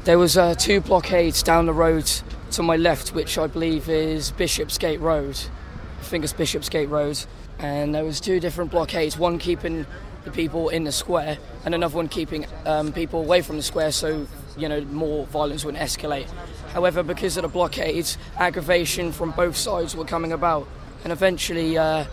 There was 2 blockades down the road to my left, which I believe is Bishopsgate Road. I think it's Bishopsgate Road. And there was 2 different blockades, one keeping the people in the square and another one keeping people away from the square so, more violence wouldn't escalate. However, because of the blockades, aggravation from both sides were coming about. And eventually the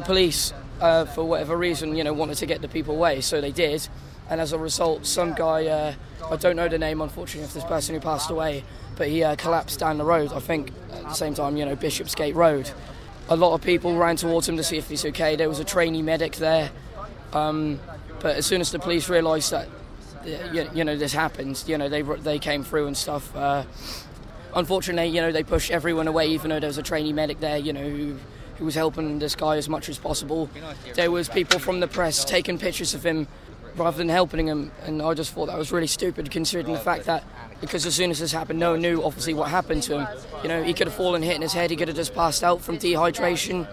police, for whatever reason, wanted to get the people away, so they did. And as a result, some guy, I don't know the name, unfortunately, of this person who passed away, but he collapsed down the road, I think, at the same time, Bishopsgate Road. A lot of people ran towards him to see if he's okay. There was a trainee medic there. But as soon as the police realised that, this happened, they came through and stuff. Unfortunately, they pushed everyone away, even though there was a trainee medic there, who was helping this guy as much as possible. There was people from the press taking pictures of him rather than helping him, and I just thought that was really stupid, considering the fact that, because as soon as this happened, no one knew obviously what happened to him. He could have fallen, hit in his head, he could have just passed out from dehydration.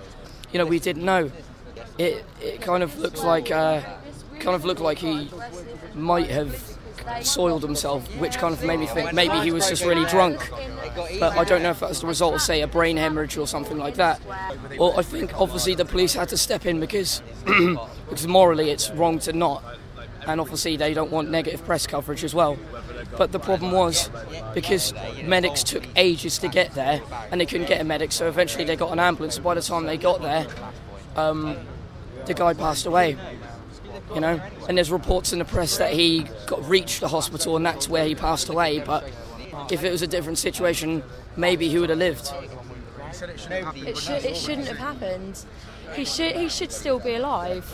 We didn't know. It kind of looked like he might have soiled himself, which kind of made me think maybe he was just really drunk. But I don't know if that was the result of, say, a brain hemorrhage or something like that. Well, I think obviously the police had to step in because morally it's wrong to not. And obviously they don't want negative press coverage as well. But the problem was, because medics took ages to get there and they couldn't get a medic, so eventually they got an ambulance, and by the time they got there, the guy passed away. And there's reports in the press that he reached the hospital and that's where he passed away, but if it was a different situation, maybe he would have lived. It shouldn't have happened. He should still be alive,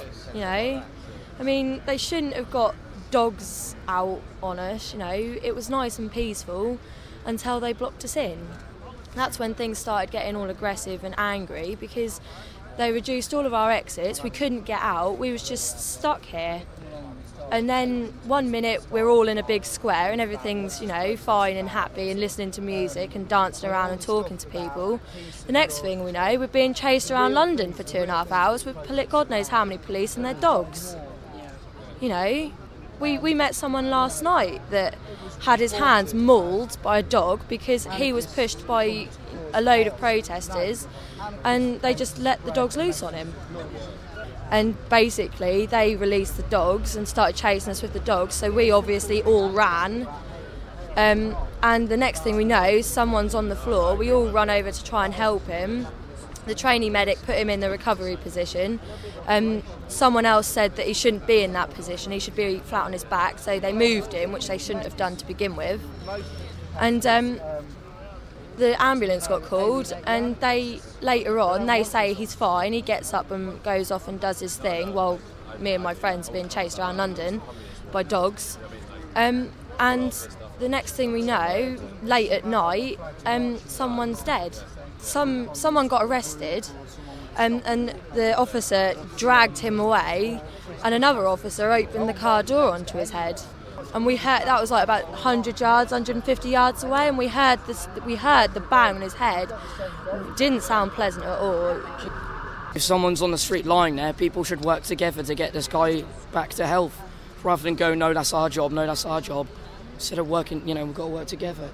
I mean, they shouldn't have got dogs out on us, It was nice and peaceful until they blocked us in. That's when things started getting all aggressive and angry, because they reduced all of our exits. We couldn't get out. We was just stuck here. And then one minute we're all in a big square and everything's, fine and happy and listening to music and dancing around and talking to people. The next thing we know, we're being chased around London for 2.5 hours with God knows how many police and their dogs. We met someone last night that had his hands mauled by a dog because he was pushed by a load of protesters and they just let the dogs loose on him. And basically they released the dogs and started chasing us with the dogs, so we obviously all ran. And the next thing we know, someone's on the floor. We all run over to try and help him. The trainee medic put him in the recovery position. Someone else said that he shouldn't be in that position, he should be flat on his back, so they moved him, which they shouldn't have done to begin with. And the ambulance got called, and later on they say he's fine, he gets up and goes off and does his thing while me and my friends are being chased around London by dogs. And the next thing we know, late at night, someone's dead. Someone got arrested, and the officer dragged him away, and another officer opened the car door onto his head. And we heard, that was like about 100 yards, 150 yards away, and we heard the bang on his head. It didn't sound pleasant at all. If someone's on the street lying there, people should work together to get this guy back to health, rather than go, no, that's our job, no, that's our job. Instead of working, we've got to work together.